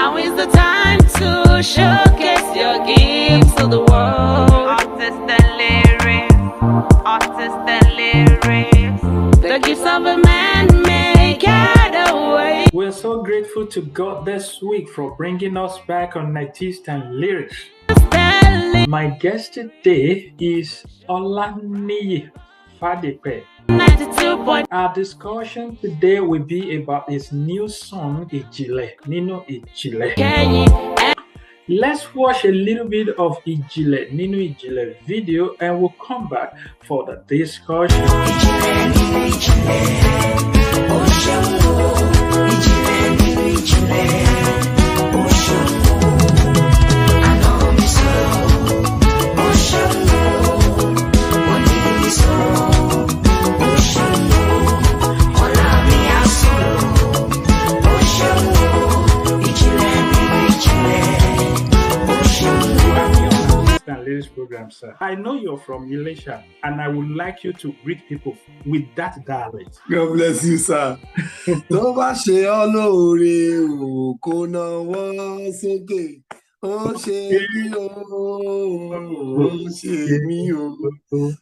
Now is the time to showcase your gifts to the world. Artists and lyrics, artists and lyrics. The gifts of a man make it away. We're so grateful to God this week for bringing us back on Artists and Lyrics. My guest today is Olaniyi Fadipe. 92. Our discussion today will be about his new song, Ijinle, Ninu Ijinle. Let's watch a little bit of Ijinle, Ninu Ijinle video and we'll come back for the discussion. Ladies program, sir. I know you're from Ilesha, and I would like you to greet people with that dialect. God bless you, sir. Tó bá ṣe ọ́ lóore o, kó nawọ́ sókè. Ó ṣe mí o, ó ṣe mí o.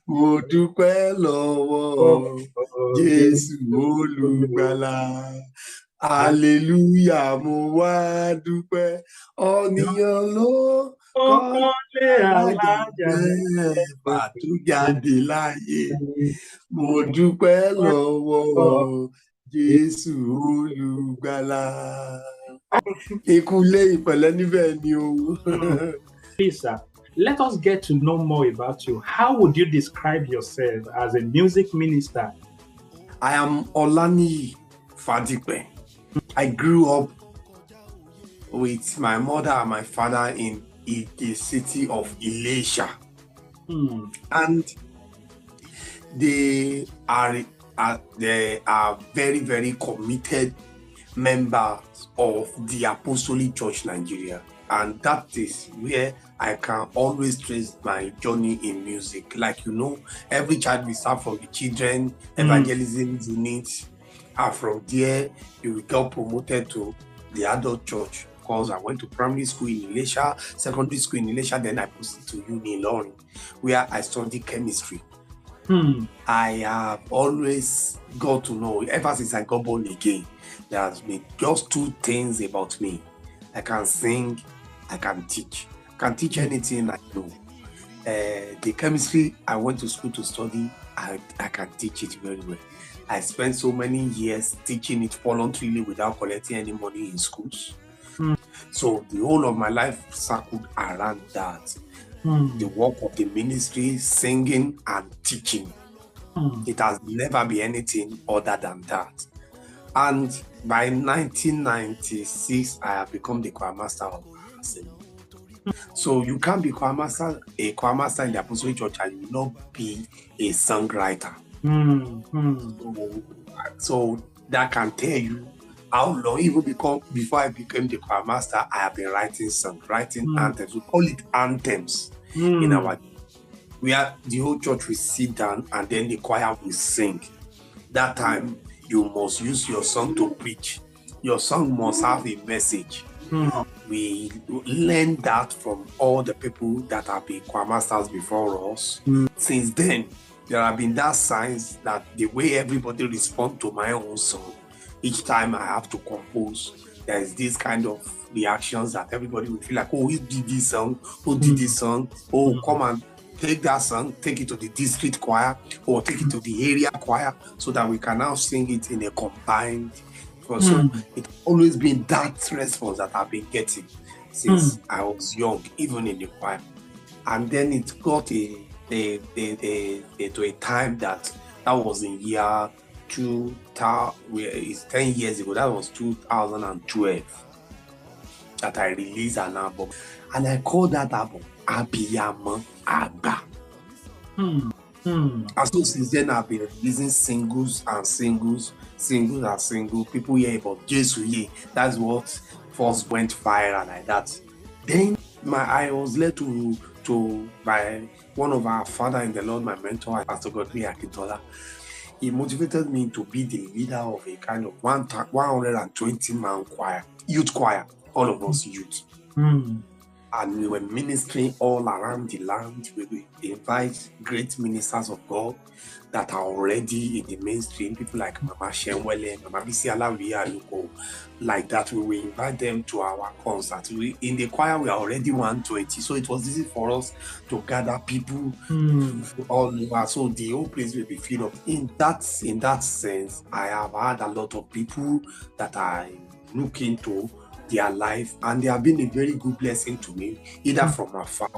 Mo dúpẹ́ lọ́wọ́ Jésù olùgbàlà. Hallelujah, mo wá dúpẹ́. Ọ̀nìyàn ló kọ́lé alájà mẹ́fà tó jáde láyé. Mo dúpẹ́ lọ́wọ́ Jésù olùgbàlà. Ìkúnlé ìpẹ̀lẹ́ níbẹ̀ ni o. Please, sir, let us get to know more about you. How would you describe yourself as a music minister? I am Olaniyi Fadipe. I grew up with my mother and my father in the city of Ilesha. And they are very, very committed members of the Apostolic Church Nigeria. And that is where I can always trace my journey in music. Like, you know, every child we start from the children evangelism unit. And from there, you got promoted to the adult church. Because I went to primary school in Ilesha, secondary school in Ilesha, then I proceeded to uni in Ilorin, where I studied chemistry. I have always got to know, ever since I got born again, there has been just two things about me. I can sing, I can teach. I can teach anything I know. The chemistry I went to school to study, I can teach it very well. I spent so many years teaching it voluntarily without collecting any money in schools. So the whole of my life circled around that. The work of the ministry, singing and teaching. It has never been anything other than that. And by 1996, I have become the choir master of our assembly. So you can't be a choir master in the Apostolic Church and you will not be a songwriter. So that can tell you how long, even before I became the choir master, I have been writing songs, writing anthems. We call it anthems in our, where the whole church will sit down and then the choir will sing. That time, you must use your song to preach. Your song must have a message. We learned that from all the people that have been choir masters before us. Since then, there have been that signs that the way everybody responds to my own song, each time I have to compose, there is this kind of reactions that everybody will feel like, oh, who did this song? Who did this song? Oh, come and take that song, take it to the district choir or take it to the area choir so that we can now sing it in a combined. So it's always been that response that I've been getting since I was young, even in the choir. And then it got to a time that was in year 2000, it's 10 years ago, that was 2012, that I released an album. And I called that album Abiyamo Agba. And so since then, I've been releasing singles. People hear about Jesus. That's what first went viral like that. Then I was led by one of our father in the Lord, my mentor, Pastor Godly Akintola. He motivated me to be the leader of a kind of 120-man choir, youth choir. all of us youth. And we were ministering all around the land. We will invite great ministers of God that are already in the mainstream, people like Mama Shenwele, Mama Bisi Alawiya, like that. We will invite them to our concert. In the choir, we are already 120, so it was easy for us to gather people all over. So the whole place will be filled up. In that sense, I have had a lot of people that I look into their life, and they have been a very good blessing to me, either from afar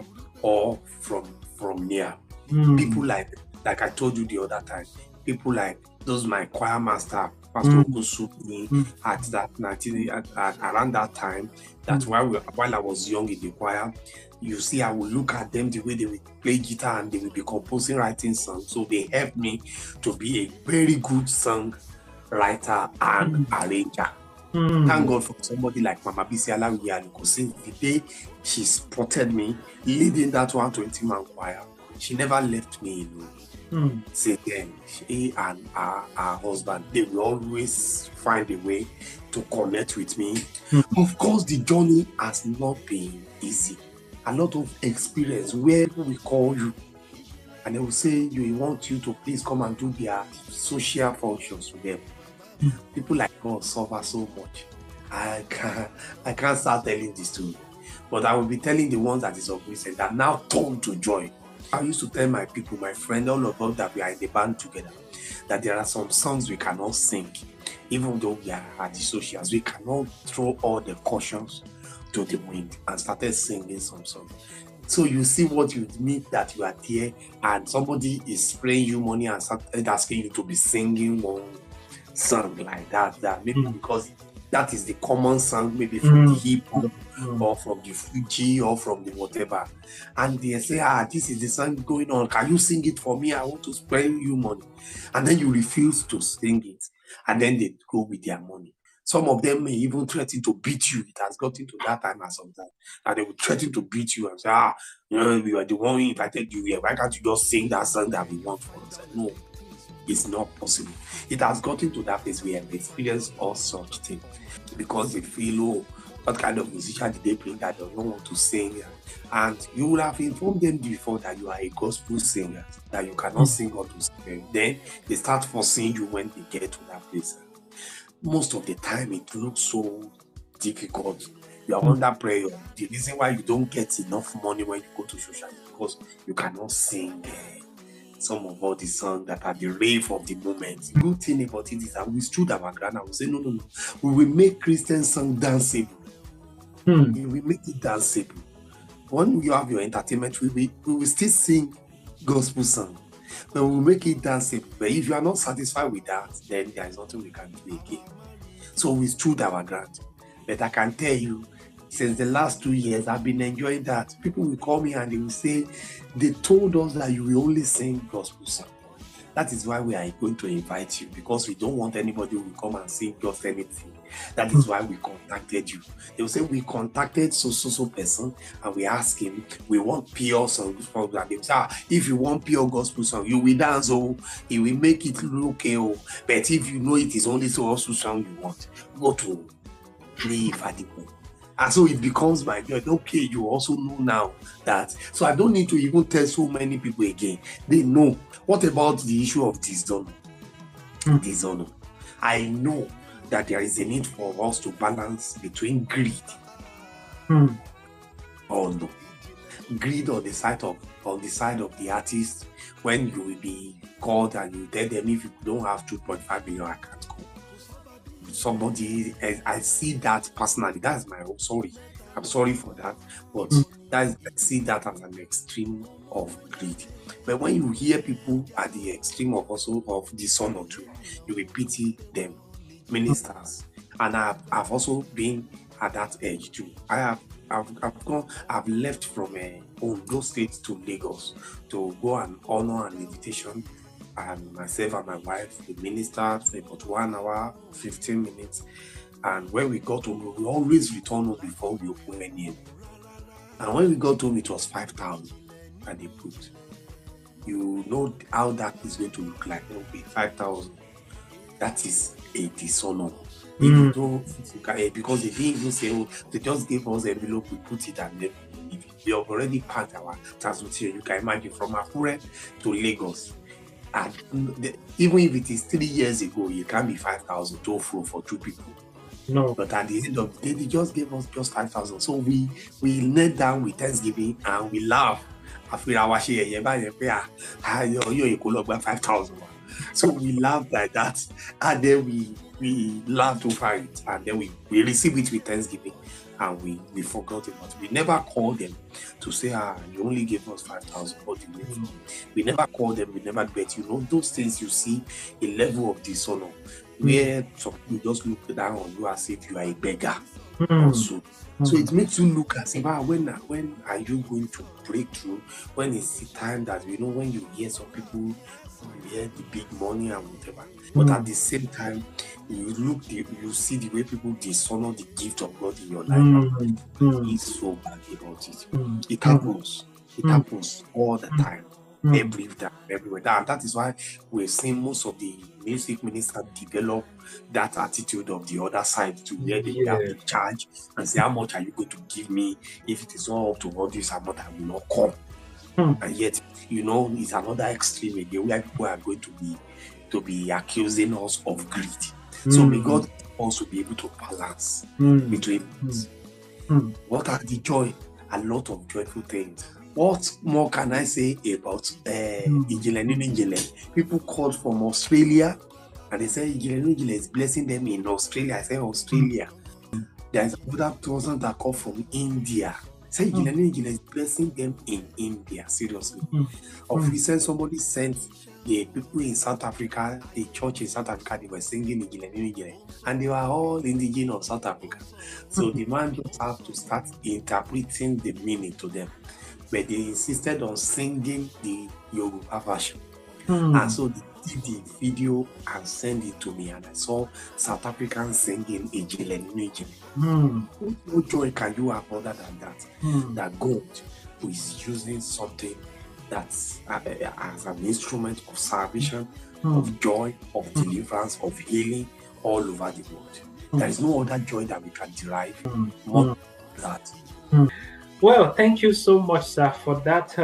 or from near. People like I told you the other time, people like those my choir master, Pastor Okusu, at that around that time, that's while I was young in the choir, you see, I will look at them the way they will play guitar and they will be composing, writing songs. So they helped me to be a very good song writer and arranger. Thank God for somebody like Mama Bisi Alawiya, because since the day she spotted me leading that 120-man choir, she never left me alone. Since then, she and her husband, they will always find a way to connect with me. Of course, the journey has not been easy. A lot of experience where we call you and they will say, we want you to please come and do their social functions with them. People like God suffer so much. I can't start telling this to you, but I will be telling the ones that is of recent that now turn to joy. I used to tell my people, my friend, all of us that we are in the band together, that there are some songs we cannot sing, even though we are at the socials. We cannot throw all the cautions to the wind and started singing some songs. So you see what you mean, that you are there and somebody is spraying you money and started asking you to be singing one song like that maybe because that is the common song, maybe from the hip hop or from the Fuji or from the whatever, and they say, this is the song going on, can you sing it for me? I want to spray you money. And then you refuse to sing it, and then they go with their money. Some of them may even threaten to beat you. It has gotten to that time as sometimes, and they will threaten to beat you and say, we are the one who invited you here, why can't you just sing that song that we want for us? No, it's not possible. It has gotten to that place where we experience all such things because they feel, what kind of musician did they bring that does not want to sing? And you would have informed them before that you are a gospel singer, that you cannot sing or to sing. Then they start forcing you when they get to that place. Most of the time, it looks so difficult. You are under prayer. The reason why you don't get enough money when you go to social is because you cannot sing some of all the songs that are the rave of the moment. The good thing about it is that we stood our ground and we say, no, we will make Christian song danceable. We will make it danceable. When you have your entertainment, we will still sing gospel song, but we will make it danceable. But if you are not satisfied with that, then there is nothing we can do again. So we stood our ground. But I can tell you, since the last 2 years, I've been enjoying that. People will call me and they will say, they told us that you will only sing gospel songs. That is why we are going to invite you, because we don't want anybody who will come and sing just anything. That is why we contacted you. They will say, we contacted so person and we asked him, we want pure songs from that. They will say, if you want pure gospel song, you will dance, he will make it look okay, but if you know it is only gospel song you want, go to play Fadipo. And so it becomes my joy. Okay, you also know now that. So I don't need to even tell so many people again. They know. What about the issue of dishonor? Dishonor. I know that there is a need for us to balance between greed. Oh no. Greed on the side of the artist, when you will be called and you tell them, if you don't have 2.5 million, I can't go. Somebody, I see that personally. That's my own sorry. I'm sorry for that, but I see that as an extreme of greed. But when you hear people at the extreme of also of dishonor too, you will pity them, ministers. And I've also been at that age too. I've left from Ondo State to Lagos to go and honor an invitation. And myself and my wife, we ministered for about 1 hour, 15 minutes. And when we got home, we always return home before we open any. And when we got home, it was 5,000 that they put. You know how that is going to look like. Okay, 5,000. That is a dishonor. If you don't, because they didn't even say, oh, they just gave us envelope, we put it and then we have already packed our transportation. You can imagine from Akure to Lagos. And even if it is 3 years ago, it can be 5,000 to for 2 people. No. But at the end of the day, they just gave us just 5,000. So we knelt down with Thanksgiving and we laugh. After our share, you 5,000. So we laughed like that, and then we laughed over it, and then we received it with Thanksgiving, and we forgot about it. We never called them to say, you only gave us 5,000. We never called them, we never bet. Those things you see a level of dishonor where some people just look down on you as if you are a beggar. Also. So it makes you look as if, when are you going to break through? When is the time that, when you hear some people, you hear the big money and whatever. But at the same time, you see the way people dishonor the gift of God in your life. It's so bad about it. It happens. It happens all the time. Everywhere. And that is why we're seeing most of the music ministers develop that attitude of the other side to where they have to charge and say, how much are you going to give me? If it is not up to all this amount, I will not come. And yet, it's another extreme again where people are going to be accusing us of greed. So may God also be able to balance between this. What are the joy? A lot of joyful things. What more can I say about Ijinle? People called from Australia and they say Ijinle is blessing them in Australia. I say Australia. There's another person that called from India. Say Ijinle is blessing them in India. Seriously. Of recent, somebody sent the people in South Africa, the church in South Africa, they were singing Ijinle, and they were all indigenous of South Africa. So the man just have to start interpreting the meaning to them. But they insisted on singing the Yoruba version. And so they did the video and sent it to me. And I saw South Africans singing Ijinle. What joy can you have other than that? That God is using something that's as an instrument of salvation, of joy, of deliverance, of healing all over the world. There is no other joy that we can derive more than that. Well, thank you so much, sir, for that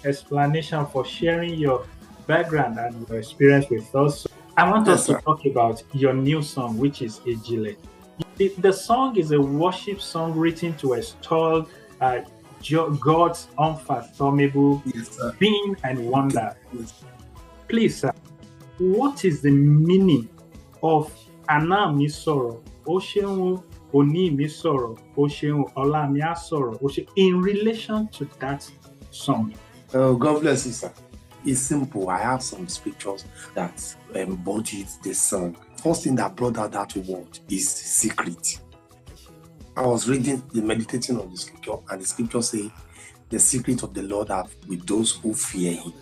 explanation, for sharing your background and your experience with us. I want us to talk about your new song, which is Ijinle. The song is a worship song written to extol God's unfathomable being and wonder. Please, sir, what is the meaning of Ana mi sọ̀rọ̀, ó ṣeun, Oni mi sọ̀rọ̀, ó ṣeun, ọ̀la mi á sọ̀rọ̀, ó ṣeun, in relation to that song? Oh, God bless you, sir. It's simple. I have some scriptures that embody the song. First thing that brought out that word is secret. I was meditating on the scripture, and the scripture say, the secret of the Lord are with those who fear him.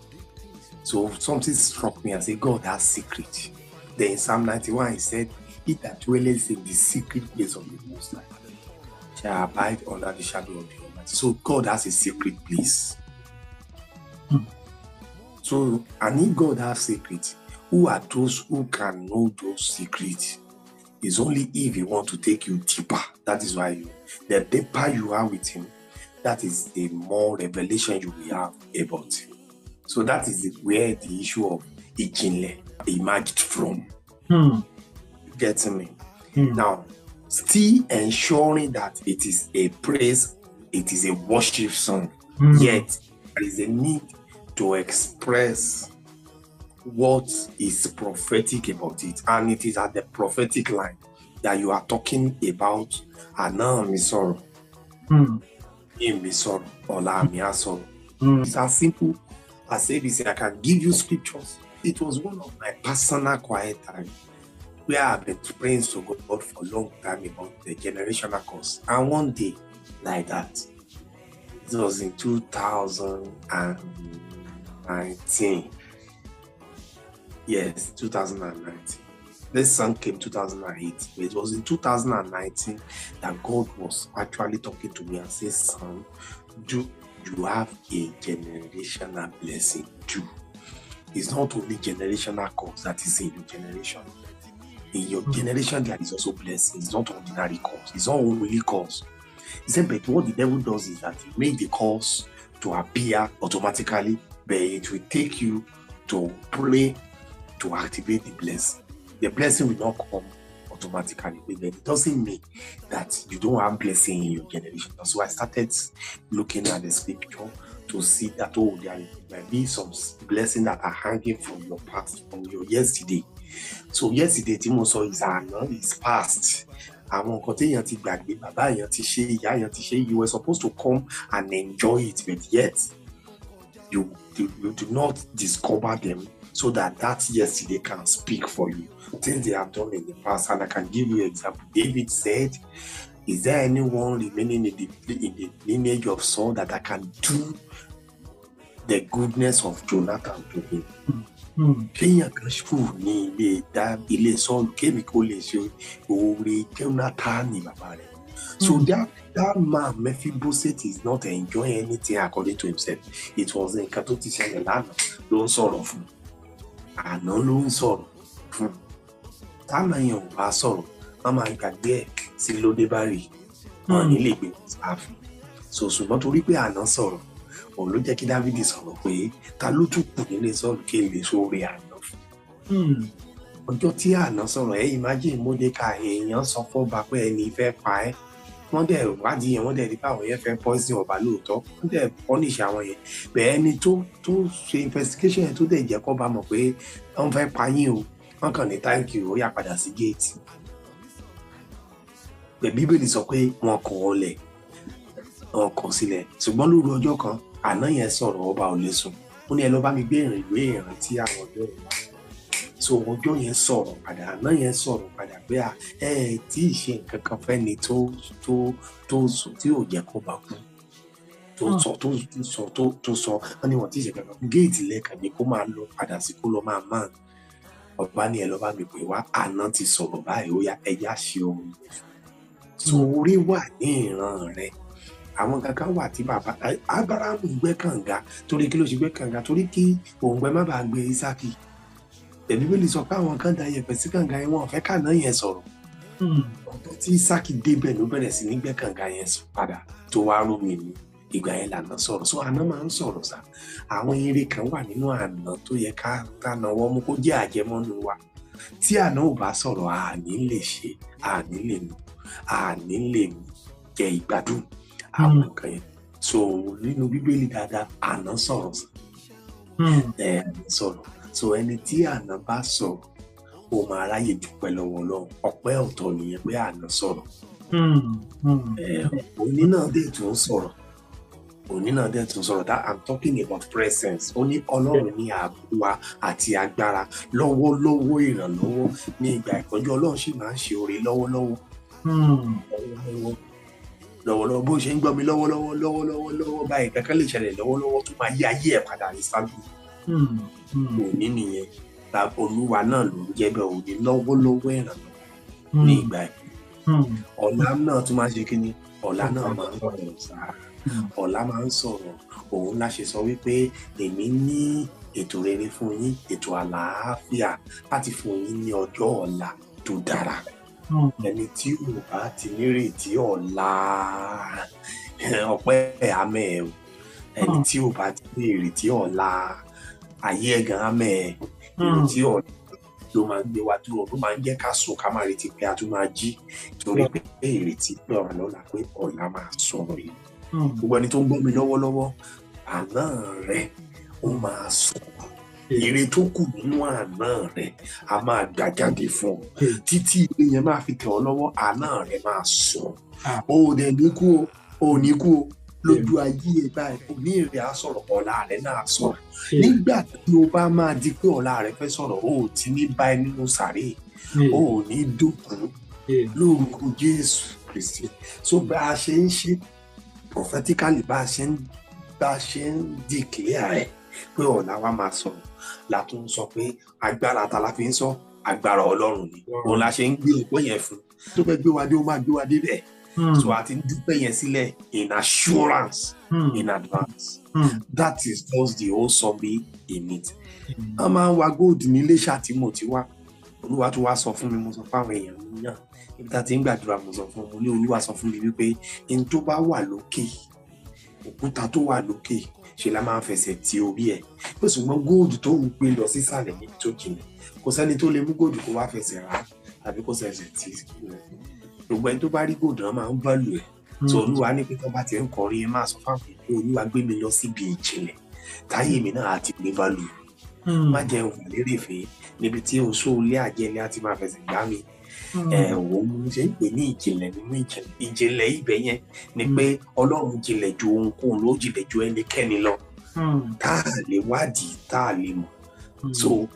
So something struck me and said, God has secret. Then in Psalm 91, he said, he that dwelleth in the secret place of the Most High shall abide under the shadow of the Almighty. So God has a secret place. So, and if God has secrets, who are those who can know those secrets? It's only if he wants to take you deeper. That is why the deeper you are with him, that is the more revelation you will have about him. So that is where the issue of Ijinle emerged from. Getting me? Now, still ensuring that it is a praise, it is a worship song, yet there is a need to express what is prophetic about it, and it is at the prophetic line that you are talking about. Ana mi sọ̀rọ̀, mi sọ̀rọ̀, ọ̀la mi á sọ̀rọ̀. It's as simple as ABC. I can give you scriptures. It was one of my personal quiet time where I've been praying to God for a long time about the generational curse. And one day, like that, it was in 2019. Yes, 2019. This song came 2008. But it was in 2019 that God was actually talking to me and said, son, do you have a generational blessing too? It's not only generational curse that is in your generation. In your generation, there is also blessing. It's not ordinary cause. It's not only cause. He said, but what the devil does is that he makes the cause to appear automatically, but it will take you to pray to activate the blessing. The blessing will not come automatically, but it doesn't mean that you don't have blessing in your generation. So I started looking at the scripture to see that, oh, there might be some blessings that are hanging from your past, from your yesterday. So yesterday, Timo saw is past. You were supposed to come and enjoy it, but yet you do not discover them so that yesterday can speak for you. Things they have done in the past, and I can give you an example. David said, is there anyone remaining in the lineage of Saul that I can do the goodness of Jonathan to him? So that man, Mephibosheth, is not enjoying anything according to himself. It was in Katotisha and Lana, don't sorrow. And no loan sorrow. Tana young, I sorrow. Mama, I got there, Silo de Barry. So, not to repair and sorrow. Or look at David is on the way. Talutu put in his own kill this way enough. Ọjọ́ tí àná sọ̀rọ̀ ẹ imagine Mordecai èèyàn sọ fún ọba pé ẹni fẹ́ pa ẹ́ wọ́n dẹ̀ wádìí yẹn wọ́n dẹ̀ rí pé àwọn yẹn fẹ́ poison ọba lóòótọ́ wọ́n dẹ̀ punish àwọn yẹn bẹ́ẹ̀ ẹni tó ṣe investigation yẹn tó dẹ̀ jẹ́ kó bá mọ̀ pé wọ́n fẹ́ pa yín o wọ́n kàn ní thank you ó yá padà sí gate. Bẹ́ẹ̀ Bíbélì sọ pé wọ́n kọ̀ ọ́ lẹ̀ wọ́n kọ̀ sílẹ̀ ṣùgbọ́n lóru ọjọ́ kan àná yẹn sọ̀rọ̀ ọba ò lè sùn ó ní ẹ lọ bá mi gbé ìwé ìrántí àwọn ọjọ́ rẹ̀ wá. So ọjọ́ yẹn sọ̀rọ̀ padà àná yẹn sọ̀rọ̀ padà pé tí ì ṣe nǹkan kan fẹ́ ni tó sùn tí ò jẹ́ kó bá kú tó sọ wọ́n ní wọ́n tí ì ṣe kankan fún géètì lẹ́ẹ̀kan ni kó máa lọ padà sí kó lọ máa máa ọba ní ẹ lọ bá mi pè wá àná ti sọ̀rọ̀ báyìí ó yá ẹ̀yà ṣe ohun so orí wà ní ìran rẹ̀. Àwọn kankan wà tí bàbá Ábúráhámù gbẹ́ kànga torí kí ló ṣe gbẹ́ kànga torí kí òǹgbẹ má bàa gbé Ísákì. Bíbélì sọ pé àwọn kan da iyẹ̀pẹ̀ sí kànga yẹn wọn ò fẹ́ kàná yẹn sọ̀rọ̀. Ọ̀dọ̀ tí Ísákì débẹ̀ ló bẹ̀rẹ̀ sí ní gbẹ́ kànga yẹn padà tó wá rómi ní ìgbà yẹn lànà sọ̀rọ̀. So àná máa ń sọ̀rọ̀ sá. Àwọn eré kan wà nínú àná tó yẹ ká náwó mú kó jẹ́ àjẹmọ́nú wa. Tí àná ò bá sọ̀rọ̀ àní lè ṣe àní lè mú àní lè jẹ ìgbádùn àwọn nǹkan yẹn. So nínú Bíbélì dáadáa àná sọ̀rọ̀ sá. Sọ̀rọ̀. So ẹni tí àná bá sọ̀rọ̀ ó máa ráyè dúpẹ́ lọ́wọ́ Ọlọ́run ọpẹ́ ọ̀tọ̀ nìyẹn pé àná sọ̀rọ̀. Òní náà dẹ̀ tún sọ̀rọ̀ that I'm talking about presence. Ó ní Ọlọ́run ní ààbò wa àti agbára lọ́wọ́lọ́wọ́ ìrànlọ́wọ́ ní ìgbà ìpọ́njú Ọlọ́run sì máa ń ṣe oore lọ́wọ́lọ́wọ́ bó ṣe ń gbọ́ mi lọ́wọ́lọ́wọ́ báyìí kankan lè ṣẹlẹ̀ lọ́wọ́lọ́wọ́ tó máa yí ayé ẹ̀ padà ní sábì. Òní nìyẹn Olúwa náà ló ń jẹ́ bẹ́ẹ̀ òní lọ́wọ́lọ́wọ́ ìrànlọ́wọ́ ní ìgbà yìí. Ọ̀la náà tún máa ṣe kíni ọ̀la náà máa ń sọ̀rọ̀ sáà ọ̀la máa ń sọ̀rọ̀ òun la ṣe sọ wípé èmi ní ètò rere fún yín ètò àlàáfíà láti fún yín ní ọjọ́ ọ̀la tó dára. Ẹni tí ò bá ti nírètí ọ̀la ọpẹ́ àmẹ́ ẹ̀ ẹni tí ò bá ti ní ìrètí ọ̀la ayé ẹ̀gàn àmẹ́ ẹ̀ ìrètí ọ̀la ló máa ń gbé wa dúró ló máa ń jẹ́ ká sùn ká máa retí pé a tún máa jí torí pé ìrètí pé ọ̀la lọ́la pé ọ̀la máa sọ̀rọ̀ yìí. Gbogbo ẹni tó ń gbọ́ mi lọ́wọ́lọ́wọ́ àná rẹ̀ ó máa sọ̀rọ̀ ire tó kù nínú àná rẹ̀ a máa gbà jáde fún ọ títí ire yẹn máa fi tẹ̀ ọ́ lọ́wọ́ àná rẹ̀ máa sọ ó dẹ̀ ní kú ó ní kú ó lójú ayé ẹ báyìí kò ní èrè á sọ̀rọ̀ ọ̀la rẹ̀ náà sọ̀rọ̀ nígbà tí o bá máa di pé ọ̀la rẹ̀ fẹ́ sọ̀rọ̀ ó ti ní báyìí nínú sàréè ó ní dókun lórúkọ Jésù Kristi. So bá a ṣe ń ṣe prophetically bá a ṣe ń declare ẹ̀ pé ọ̀la wa máa sọ̀rọ̀ la tún sọ pé agbára ta la fi ń sọ agbára Ọlọ́run ni òun la ṣe ń gbé ọpẹ́ yẹn fún tó fẹ́ gbé wa dé ó máa gbé wa dé bẹ́ẹ̀. So a ti ń dúpẹ́ yẹn sílẹ̀ in assurance in advance. That is just the whole summary in it. A máa ń wa gold ní Iléṣà tí mo ti wá Olúwa tó wá sọ fún mi, mo sọ fún àwọn èèyàn mi náà níbi tá a ti ń gbàdúrà, mo sọ fún mo ní Olúwa sọ fún mi wípé ẹni tó bá wà lókè, òkúta tó wà lókè ṣe la máa ń fẹsẹ̀ ti orí ẹ̀, pé ṣùgbọ́n góòdù tó ń gbé lọ sísàlẹ̀ níbi tó jìnnà kò sẹ́ni tó lè mú góòdù kó wá fẹsẹ̀ rà tàbí kó fẹsẹ̀ tì í. Gbogbo ẹni tó bá rí góòdù náà máa ń bá lù ẹ̀. So Olúwa ní pé tó bá ti ń kọrin ẹ máa sọ fáwọn èèyàn pé Olúwa gbé mi lọ síbi ìjìnlẹ̀ táyé mi náà àti gbé value. Má jẹ́ òun lérèfé níbi tí oṣó ilé àjẹlé àti máa fẹsẹ̀ gbá mi. Òun ṣe ń pè ní ìjìnlẹ̀ nínú ìjìnlẹ̀. Ìjìnlẹ̀ ibẹ̀ yẹn ni pé Ọlọ́run jinlẹ̀ ju ohunkóhun ló jinlẹ̀ ju ẹnikẹ́ni lọ. Tá a lè wádìí, tá a lè mọ̀. So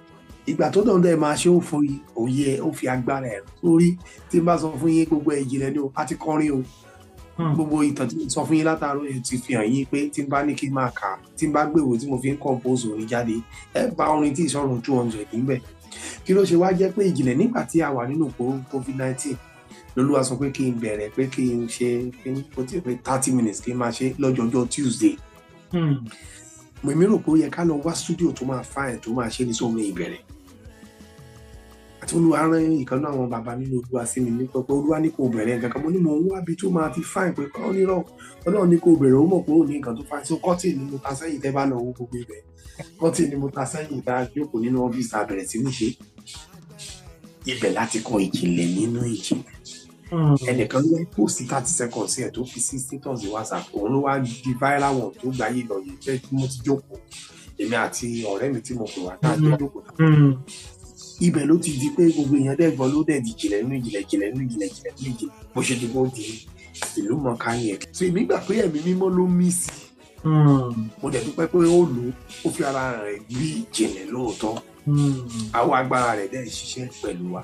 ìgbà tó dàn dẹ́ máa ṣe ó fún òye, ó fi agbára ẹ̀ sórí. Tí n bá sọ fún yín gbogbo ìjìnlẹ̀ ni o, a ti kọrin o. Gbogbo ìtàn tí mo sọ fún yín látàárọ̀ yẹn ti fi hàn yín pé tí n bá ní kí n máa kà, tí n bá gbèwò tí mo fi ń compose orin jáde, ẹ bá orin tí ìṣọ̀run 200 níbẹ̀. Kí ló ṣe wá jẹ́ pé ìjìnlẹ̀ nígbà tí a wà nínú COVID-19 lolúwa sọ pé kí n bẹ̀rẹ̀ pé kí n ṣe kó tí pé 30 minutes kí n máa ṣe lọ́jọ́jọ́ Tuesday. Mo rò pé ó yẹ ká lọ wá studio tó máa fine tó máa ṣe ní sómi ìbẹ̀rẹ̀. Àti Olúwa rán ìkan náà àwọn bàbá nínú Olúwa sí mi nípa pé Olúwa ní kò bẹ̀rẹ̀ nǹkan kan, mo ní mo ń wá bí tó máa ti fine pé kọ́ nírọ̀ Ọlọ́run ní kò bẹ̀rẹ̀, ó mọ̀ pé ó ní nǹkan tó fine. So kọ́tì ni mo ta sẹ́yìn tẹ́ bá lọ wo gbogbo ibẹ̀. Kọ́tì ni mo ta sẹ́yìn tá a jókòó nínú ọ́fíìsì tá a bẹ̀rẹ̀ sí ní ṣe. Ibẹ̀ láti kọ ìjìnlẹ̀ nínú ìjìnlẹ̀. Ẹnìkan ló ń post 30 seconds ẹ̀ tó fi sí status WhatsApp, òun ló wá di viral one tó gbáyé lọ yìí pé mo ti jókòó èmi àti ọ̀rẹ́ mi tí mo pè wá tá a jọ jókòó náà. Ibẹ̀ ló ti di pé gbogbo èèyàn dẹ́gbọ́n ló dẹ̀ di ìjìnlẹ̀ nínú ìjìnlẹ̀, ìjìnlẹ̀ nínú ìjìnlẹ̀, ìjìnlẹ̀ nínú ìjìnlẹ̀, bó ṣe di bó di ìlú mọ̀ọ́ká yẹn. So èmi gbà pé ẹ̀mí mímọ́ ló mí sí. Mo dẹ̀ dúpẹ́ pé ó lò ó fi ara rẹ̀ gbé ìjìnlẹ̀ lóòótọ́. Àwọn agbára rẹ̀ dẹ̀ ṣiṣẹ́ pẹ̀lú wa.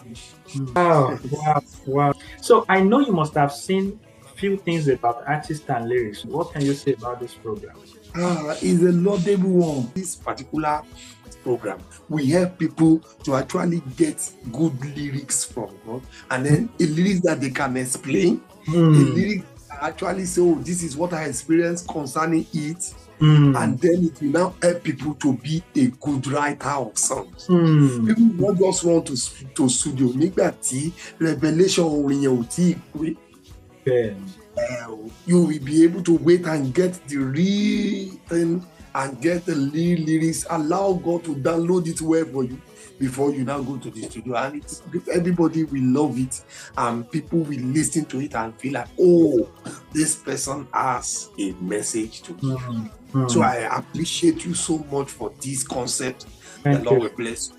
Wow. So I know you must have seen few things about artists and lyrics. What can you say about this program? It's a laudable one. This particular program, we help people to actually get good lyrics from God, and then a lyrics that they can explain, a lyrics that actually say, oh, this is what I experienced concerning it, and then it will now help people to be a good writer of songs. People don't just run to studio. Nígbà tí revelation orin yẹn ò tí ì pé. You will be able to wait and get the real thing and get the lyrics. Allow God to download it well for you before you now go to the studio, and everybody will love it, and people will listen to it and feel like, oh, this person has a message to give. So I appreciate you so much for this concept. The Lord will bless you.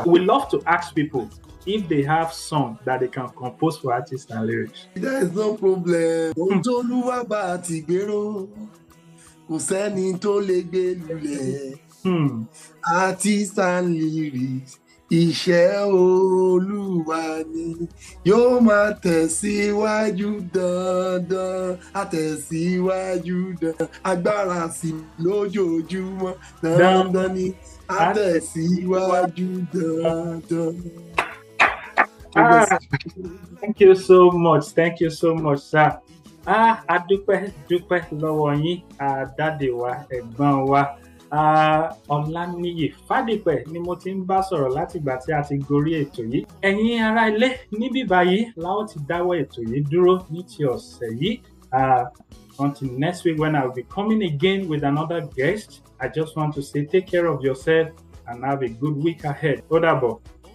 We love to ask people if they have songs that they can compose for artists and lyrics. There is no problem. Olúwa bá ti gbèrò, kò sẹ́ni tó lè gbé lulẹ̀. Artists and lyrics, iṣẹ́ Olúwa ni yóò máa tẹ̀síwájú dandan, á tẹ̀síwájú dandan, agbára sí lójoojúmọ́ dandan ni, á tẹ̀síwájú dandan. Thank you so much. Thank you so much, sir. Adúpẹ́ lọ́wọ́ yín, dáde wa, ẹ̀gbọ́n wa, Ọláníyì Fádìpẹ̀ ni mo ti ń bá sọ̀rọ̀ láti ìgbà tí a ti gorí ètò yìí. Ẹ̀yin ará ilé níbí báyìí la ó ti dáwọ́ ètò yìí dúró ní ti ọ̀sẹ̀ yìí. Until next week when I will be coming again with another guest, I just want to say take care of yourself and have a good week ahead. Ó dàbọ̀.